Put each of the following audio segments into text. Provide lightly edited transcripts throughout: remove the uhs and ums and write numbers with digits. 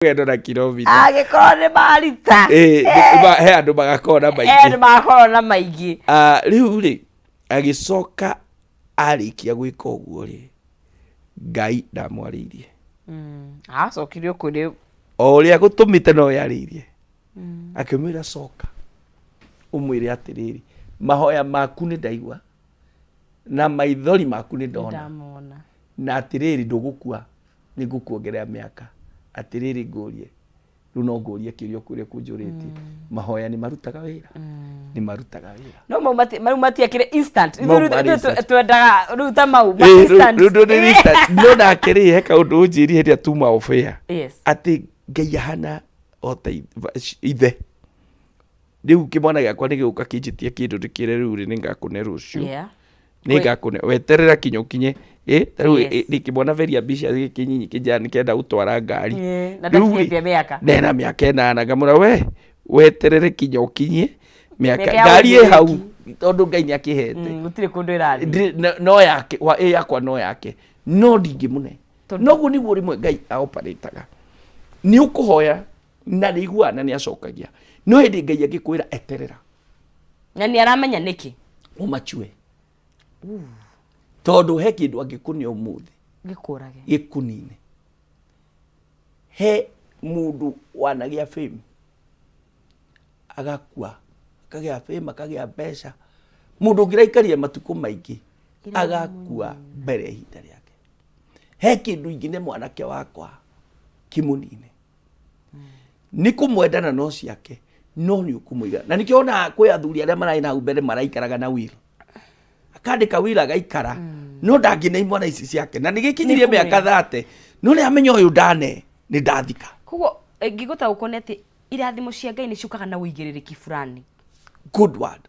Gendo na kilomita. Agĩkorwo nĩ marita. He andũ magakorwo na maingĩ. Nĩ magakorwo na maingĩ. Rĩu rĩ, agĩcoka arĩkia gwĩka ũguo rĩ, Ngai ndamwarĩirie. Acokire kũrĩ O ũrĩa gũtũmĩte no yarĩirie. Akĩmwĩra coka. Ũmwĩre atĩrĩrĩ, mahoya maku nĩ ndaigua na maithori maku nĩ ndona. Na atĩrĩrĩ ndũgũkua, nĩ ngũkuongerera mĩaka. Atĩrĩrĩ ngũrie, rĩu no ngũrie kĩũria kũrĩa kũnjũrĩtie. Mahoya nĩ marutaga wĩra. Nĩ marutaga wĩra. No mau matiakĩre instant. Twendaga ruta mau instant. Rĩu nĩ instant. No nake rĩ, he kaũndũ ũnjĩrire hĩndĩ tuma ofea. Atĩ Ngai ahana o ta ithe. Rĩu kĩmwana gĩakwa nĩ gĩgũka kĩnjĩtie kĩndũ ndĩkĩre rĩu nĩ ngakũne rũciũ. Nĩ ngakũne weterera kinya ũkinye. Rĩu nĩkĩmwana very ambitious gĩkĩnyinyi kĩnjana nĩkĩenda gũtwara ngari. Na ndakinyĩtie mĩaka. Nena mĩaka 8 ngamũra weterere kinya ũkinye mĩaka ngari ĩ hau tondũ Ngai nĩ akĩhete. Gũtirĩ kũndũ ĩrathiĩ. No yake yakwa no yake. No ndingĩmũne. Noguo nĩguo rĩmwe Ngai aoparĩtaga. Nĩ ũkũhoya na nĩ iguana nĩ acokagia. No hĩndĩ Ngai agĩkwĩra eterera. Na nĩ aramenya nĩkĩ? Ũmachue. Tondũ he kĩndũ angĩkũne ũmũthĩ. Gĩkũrage. Gĩkũnine. He mũndũ wanagĩa fame. Agakua. Akagĩa fame, akagĩa mbeca. Mũndũ ũngĩraikaria matukũ maingĩ. Agakua mbere ya ihinda rĩake. He kĩndũ ingĩ mwanake wakwa kĩmũnine. Nĩ kũmwendana no ciake. No nĩ ũkũmũiga. Na nĩkĩo ona kwĩ athuri arĩa marĩ na mbere maraikaraga na wheel. Akandĩka wheel agaikara. No ndangĩnei mwana ici ciake. Na nĩgĩkinyirie mĩaka 30. No nĩ amenya ũyũ ndane nĩ ndathika. Koguo ngĩgũtaũkwo nĩ atĩ irathimo cia Ngai nĩ ciũkaga na ũigĩrĩrĩki fulani. Good word.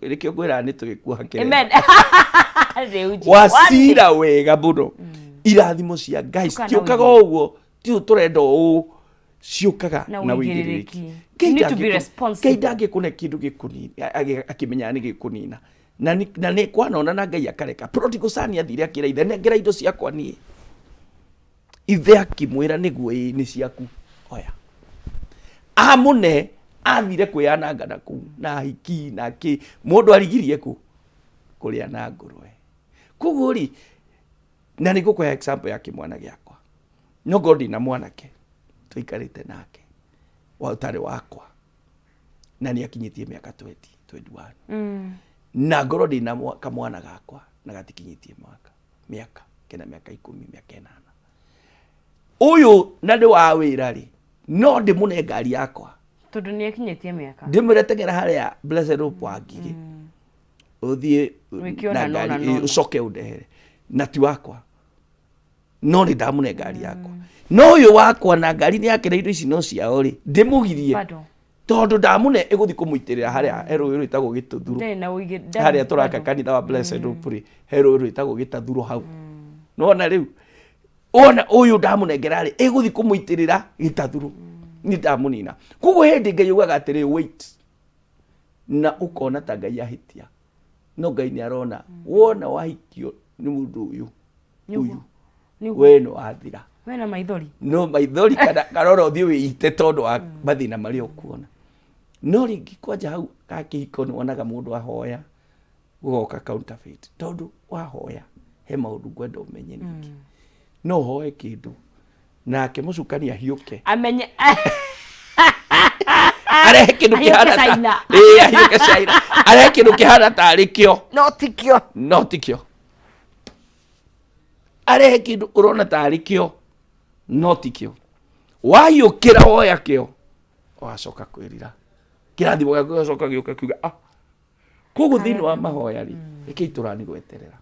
Rĩkĩo ngwĩra nĩ tũgĩkuoha kĩrĩa. Amen. Wacira wega mũno. Irathimo cia Ngai ciũkaga ũguo. Ti tũrenda ũũ. Ciũkaga na ũigĩrĩrĩki. Ngai ndangĩkũne kĩndũ gĩkũnina. Akĩmenya nĩ gĩkũnina. Na nĩ kwanona na Ngai akareka. Prodigal son athire akĩra ithe nengera indo ciakwa niĩ. Ithe akĩmwĩra nĩguo nĩ ciaku. Oya. Amũne athire kwĩyananga na kũu na hiki na kĩ. Mũndũ arigirie kũ? Kũrĩa na ngũrwe. Koguo rĩ, na nĩ ngũkũhe example ya kĩmwana gĩakwa. No ngorwo na mwanake. Tũikarĩte nake. Ũtarĩ wakwa. Na nĩ akinyĩtie mĩaka 20, 21. Na ngorwo ndĩna kamwana gakwa na gatikinyĩtie mĩaka kena mĩaka 10, mĩaka 8. Ũyũ na ndĩ wa wĩra rĩ, no ndĩmũne ngari yakwa. Tondũ nĩ akinyĩtie mĩaka. Ndĩmwĩre tengera harĩa Blessed Hope wa Ngigĩ. Ũthiĩ na ngari ũcoke ũndehere. Na ti wakwa. No nĩ ndamũne ngari yakwa. No ũyũ wakwa na ngari nĩ yake na indo ici no ciao rĩ, ndĩmũgirie. Tondũ ndamũne ĩgũthi kũmũitĩrĩra harĩa rũĩ rwĩtagwo Gĩtathuro. Harĩa tũraka kanitha wa Blessed Hope rĩ, rũĩ rwĩtagwo Gĩtathuro hau. Nona rĩu ona ũyũ ndamũnengera rĩ, ĩgũthi kũmũitĩrĩra Gĩtathuro. Nĩ ndamũnina. Koguo hĩndĩ Ngai ugaga atĩrĩ wait. Na ũkona ta Ngai ahĩtia. No Ngai nĩ arona wona wahikio nĩ mũndũ ũyũ. We no athira. Wena maithori. No maithori karora ũthiĩ wĩite tondũ wa mathĩna marĩa ũkuona. No rĩngĩ kwanja hau gakĩhiko nĩ wonaga mũndũ ahoya gũgoka counterfeit. Tondũ wahoya he maũndũ ngwenda ũmenye ningĩ. No hoye kĩndũ nake mũcukani ahiũke. Amenye. Arehe kĩndũ kĩhana. Ahiũke China. Arehe kĩndũ kĩhana tarĩ kĩo. No ti kĩo. No ti kĩo. Arehe kĩndũ ũrona tarĩ kĩo. No ti kĩo. Wahiũkĩra woya kĩo. Wacoka kwĩrira. Kĩrathimo gĩaku gĩgacoka gĩũka kiuga koguo thĩinĩ wa mahoya rĩ, rekei tũrani gweterera.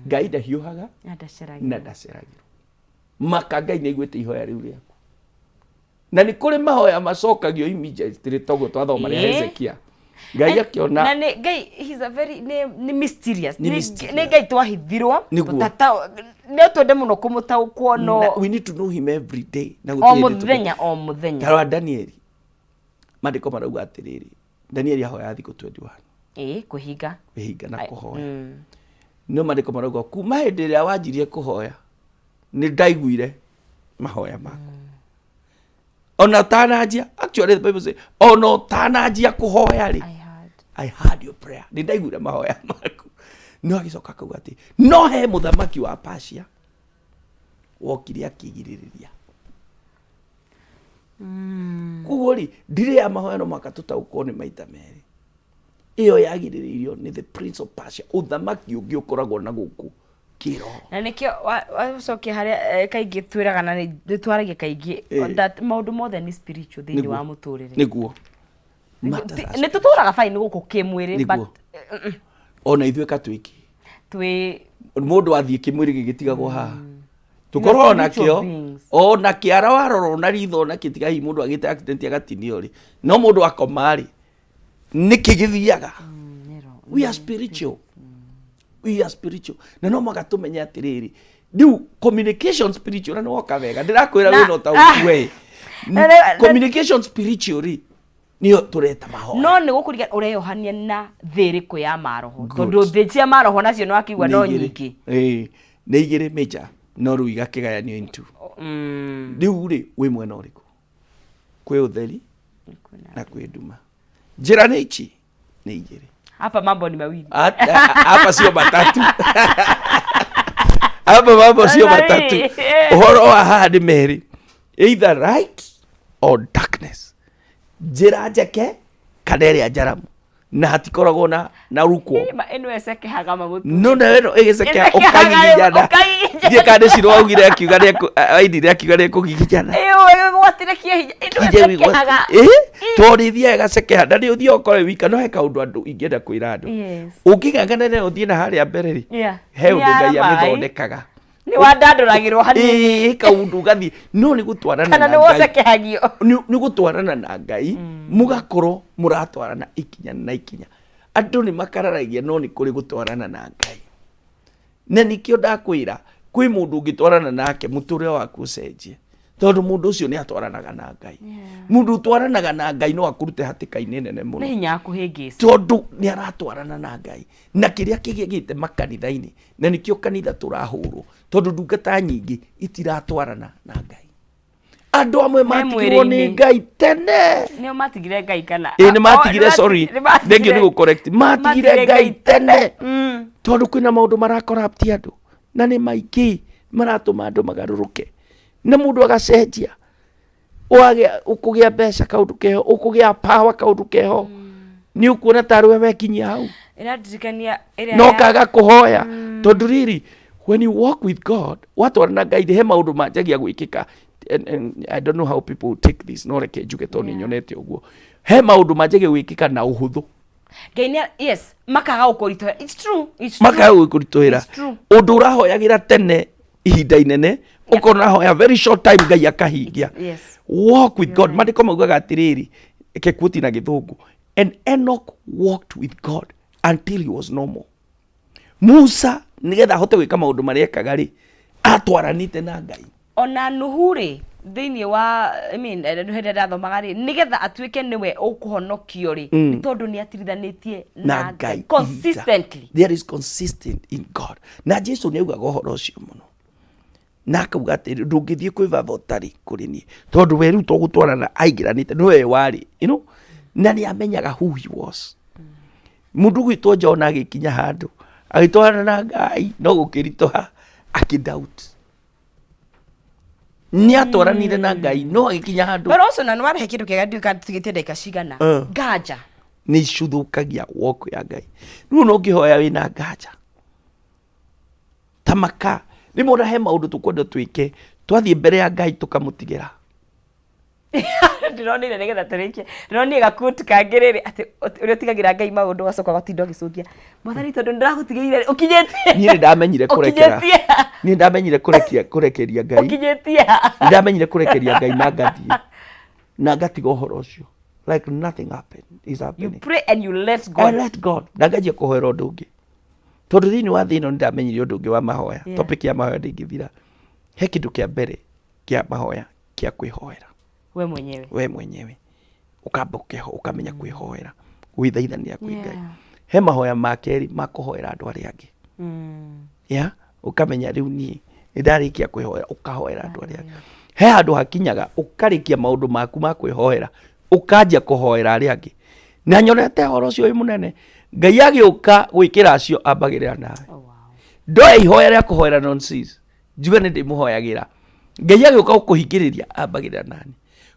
Ngai ndahiũhaga na ndaceragĩrwo. Maka Ngai nĩ aiguĩte ihoya rĩu rĩaku. Na nĩ kũrĩ mahoya macokagio immediately toguo twathoma rĩa Hezekia. Ngai akĩona. Na Ngai he's a very nĩ mysterious. Nĩ Ngai twahithirwo. Nĩ twende mũno kũmũtaũkwo no. We need to know him every day. O mũthenya. Tarwa Danieli. Maandĩko marauga atĩrĩrĩ. Danieli ahoya thikũ 21. Kũhinga na kũhoya. No maandĩko marauga kuma hĩndĩ ĩrĩa wanjirie kũhoya nĩ ndaiguire mahoya maku ona tanajia actually the Bible say ono tanajia kuhoya ri I heard your prayer ndaigura mahoya maku no agicoka kuga ati no he muthamaki wa Persia wokire akigiririria kugori ndire ya mahoya no makatuta ukone maita meri iyo yagiriririo ni the prince of Persia uthamaki ungi ukoragwo na guku kiro na nikio wacoke haria kaingi twiraga na ni twaragia kaingi that maundu mothe ni spiritual thini wa muturire niguo ni tuturaga fine guku kimwiri but ona ithwe katwiki twi mundu athie kimwiri gigitigagwo haha tukorwo nakio ona kiara waroro na ritho na kitiga hi mundu agite accident agatinio ri no mundu akomari nikigithiaga we are spiritual we are spiritual na no magatumenya atiriri diu communication spiritual na no kavega ndirakwira we no ta ukwe communication spiritually niyo tureta mahoya no ni gukuriga ureyohania na thiriku ya maroho tondu thicia maroho nacio no akigwa no nyingi ni igire meja no ru igakigayanio into diu ri we mwena uriku kwe utheri na kwe nduma njira ni ichi ni igire hapa mambo ni mawili hapa sio matatu hapa mambo sio matatu uhoro wa hadi meri either right or darkness njira njeke kadere ajaramu na hatikoragwo na rukwo eno eseke hagama mutu no eno egeseke ukagigijana die kade ciro augire akiuga ria aidire akiuga ria kugigijana gwatire kihinya eno eseke haga torithia egaseke hada ni uthio kore wika no he kaundu andu ingenda kwira andu ungigangana ne uthie na haria mbere ri he undu ngai amithondekaga ni wandanduragirwo hanini kaundu gathi no ni gutwarana kana ni woseke hagio ni gutwarana na ngai mugakorwo muratwarana ikinya na ikinya andu ni makararagia no ni kuri gutwarana na ngai na nikio ndakwira kwi mundu ngitwarana nake muture waku cenjie tondu mundu ucio ni atwaranaga na ngai mundu utwaranaga na ngai no akurute hatikaini nene muno ni hinya kuhingica tondu ni aratwarana na ngai na kiria kigigite makanitha-ini na nikio kanitha turahurwo tondu ndungata nyingi itiratwarana na ngai andu amwe matigirwo ni ngai tene ni matigire ngai kana ni matigire sorry thengio ni correct matigire ngai tene tondu kwina maundu marakorapti andu na ni maiki maratuma andu magaruruke na mundu agacenjia wage ukugia mbeca kaundu keho ukugia power kaundu keho ni ukuona tarwe wekinyia hau iradirikania no kaga kuhoya tondu riri when you walk with God watwarana ngai he maundu manjagia gwikika and I don't know how people take this no reke njuge tondu nyonete uguo he maundu manjagia gwikika na uhuthu ngai yes makaga ukuritohera it's true makaga ukuritohera undu urahoyagira tene ihinda inene ukona hoya very short time ngai akahingia walk with God mandiko maugaga atiriri kekuti na githungu and Enoch walked with God until he was normal. Musa nigetha hote gwika maundu maria ekaga ri atwaranite na ngai ona nuhure thini wa I mean hende ndathomaga ri nigetha atuike niwe ukuhonokio ri ni tondu ni atirithanĩtie na ngai consistently there is consistent in God na Jesu ni augaga uhoro ucio muno na akauga atiri ndungithie kwi baba utari kuri ni tondu we riu tugutwarana aigiranite niwe wari you know na ni amenyaga who he was mundu gwitwo John agikinya handu agitwarana na ngai no gukiritoha akidoubt ni atwaranire na ngai no agikinya handu but also na nware kindu kiega nduka tugitie ndeka cigana nganja ni cuthukagia woko ya ngai riu no ngihoya wina nganja tamaka ni mona he maundu tukwenda twike twathie mbere ya ngai tukamutigira ndironire nigetha turike ndironire gakuti kangiriri ati uri tigagira ngai maundu gacoka gatindo gicukia mwathani tondu ndiragutigeire ukinyetie ni ndamenyire kurekera ni ndamenyire kurekeria ngai ukinyetie ndamenyire kurekeria ngai na ngathie na ngatiga uhoro ucio like nothing happened is happening you pray and you let God na ngajia kuhoera undu ungi tondu thini wa thino ndamenyire undu ungi wa mahoya topic ya mahoya ndingithira he kindu kia mbere kia mahoya kia kwihoera we mwenyewe ukamba ukamenya kwihoera gwithaithania kwi ngai he mahoya makeri makuhoera andu aria angi ukamenya riu ni ndarikia kwihoera ukahoera andu aria angi he handu hakinyaga ukarikia maundu maku ma kwihoera ukanjia kuhoera ari angi na nyonete horo cio munene Ngai agiuka gwikira acio ambagirira nawe ndoe ihoya ria kuhoera nonsense njuga ni ndimuhoyagira Ngai agiuka gukuhingiriria ambagirira nani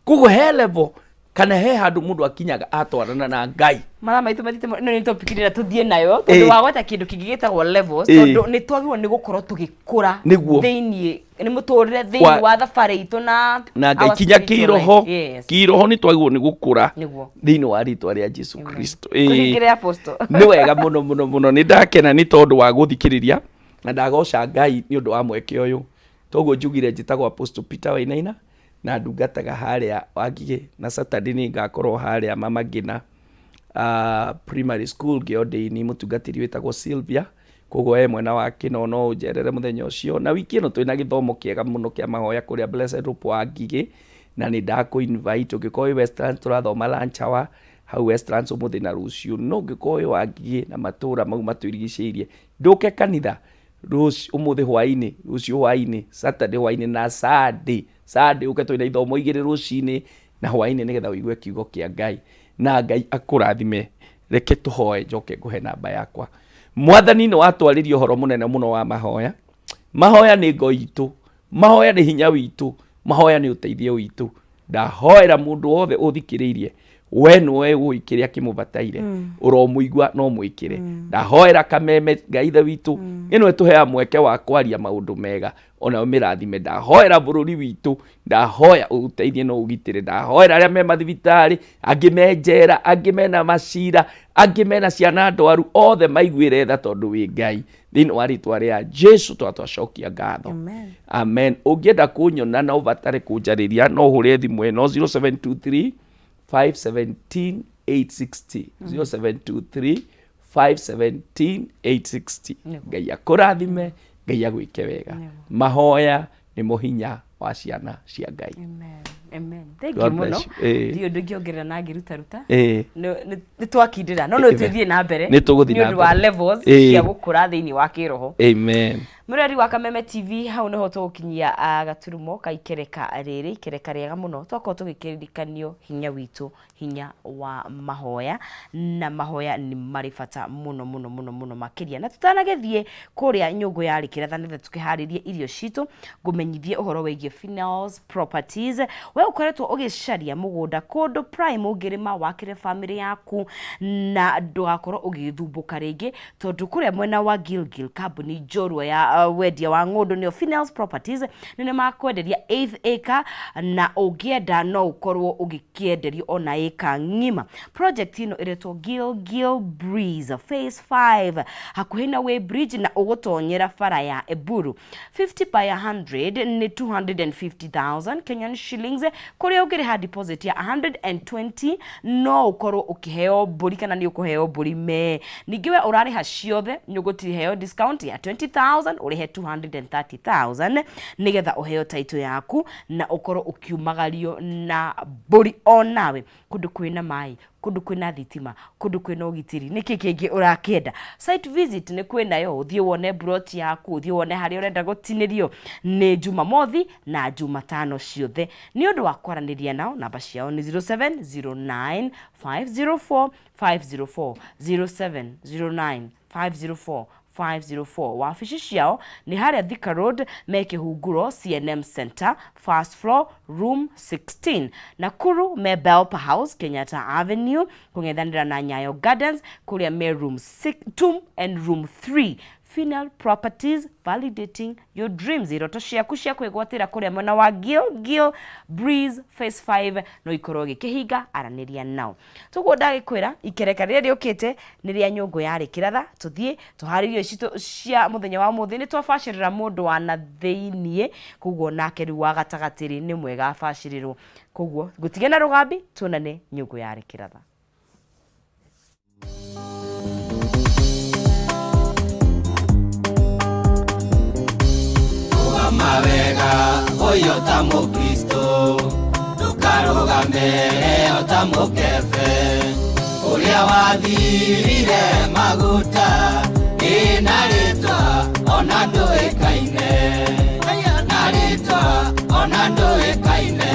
kugo he level kana he handu mundu akinyaga atwarana na Ngai mara maitu matite no ni topic ira tuthie nayo tondu wagweta kindu kingigitagwo levels tondu ni twagirwo ni gukorwo tugikura thiini ni muturire thiini wa thabari itu na Ngai kinya kiroho ni twagirwo ni gukura thiini wa ritwa ria Jesu Kristo kuhingire apostle ni wega muno ni ndakena ni tondu wa guthikiriria na ndagoca Ngai ni undu wa mweke uyu toguo njugire njitagwo Apostle Peter Wainaina na ndungataga haria Wangige na Saturday ni ngakorwo haria Mama Ngina primary school Gĩondeini mutungatiri witagwo Sylvia koguo mwena wa Kinono ujerere muthenya ucio na wiki ino twina githomo kiega muno kia mahoya kuria Blessed Hope Wangige na ni ndako invite ungikoi Westlands turathoma lunch hour hau Westlands umuthi na rucio no ungikoi Wangige na matura mau matwirigiceirie nduke kanitha rucio umuthi hwaini rucio hwaini Saturday hwaini na Sunday uke twina ithomo igiri rucini na hwaini nigetha uigue kiugo kia Ngai na Ngai akurathime reke tuhoe njoke nguhe namba yakwa mwathani no atwaririo horo munene muno wa mahoya ni ngo itu mahoya ni hinya witu mahoya ni uteithio witu ndahoera mundu wothe uthikiriirie we noe guikiria kimubataire uromuigua no mwikire ndahoera Kameme Ngai the witu ino etuhea mweke wa kwaria maundu mega ona mirathime ndahoera bururi witu ndahoya uteithie no ugitire ndahoera aria me mathibitari angi menjera angi mena macira angi mena ciana ndwaru othe maiguire tha tondu wi Ngai thiini wa ritwa ria Jesu twatwacokia ngatho amen ungienda kunyona na uvatare kunjariria no hure thimu ino 0723 517 860 0723 517 860 Ngai akurathime Ngai agwike wega mahoya ni muhinya wa ciana cia Ngai amen thank you muno dio ndungiongerera na ngiruta ni twakindira no twithie na mbere ni tuguthi na mbere wa levels cia gukura thiini wa kiroho amen Murari wa Kameme TV hau neho tugukinyia gaturumo ka ikereka riri ikereka riega muno twako tugikirikanio hinya witu hinya wa mahoya na mahoya ni marifata muno makiria na tutanagethie kuria nyungu ya Rikiratha nithe tukiharirie irio citu ngumenyithie uhoro wigie finals properties we ukoretwo ugicaria mugunda kundu prime ungirima wakire family yaku na ndugakorwo ugithumbuka ringi tondu kuria mwena wa Gilgil company njorua ya wendia wa ng'undu nio finals properties nene makwenderia 8th acre na ungienda no ukorwo ugikienderio ona eka ngima project ino iretwo Gilgil Breeze phase 5 hakuhi na way bridge na ugutonyera fara ya Eburu 50 by 100 ni 250,000 Kenyan shillings kuria ugiriha deposit ya 120 no ukorwo ukiheo buri kana ni ukuheo buri me ningiwe urariha ciothe nyugutiheo discount ya 20,000 urihe 230,000 nigetha uheo title yaku na ukorwo ukiumagario na buri onawe kundu kwina mai kundu kwina thitima kundu kwina ugitiri niki kingi urakenda site visit ni kwina yo uthie wone brot yaku uthie wone hari urenda gutinirio ni Jumamothi na Jumatano ciothe ni undu wa kwaraniria nao namba ciao ni 0709 504 504 0709 504 504 wafici ciao ni haria Thika Road meke hunguro CNM Center first floor room 16 Nakuru me Belpa House Kenyatta Avenue kungethanira na Nyayo Gardens kuria me room 2 and room 3 Final Properties validating your dreams iroto ciaku cia kwigwatira kuria mwena wa Gilgil Breeze phase 5 no ikorwo gikihinga araniria nao tuguo ndagikwira ikereka riria riukite ni ria nyungu ya Rikiratha tuthie tuharirio citu cia muthenya wa muthi ni twabashirira mundu wa na thiini kuguo nake ri wa gatagatiri ni mwega abashirirwo kuguo gutige na rugambi tunane nyungu ya Rikiratha mawega oyo ta mukristo tukarugame ota mukefe uria wathirire maguta ina ritwa ona nduikaine na ritwa ona ndũĩkaine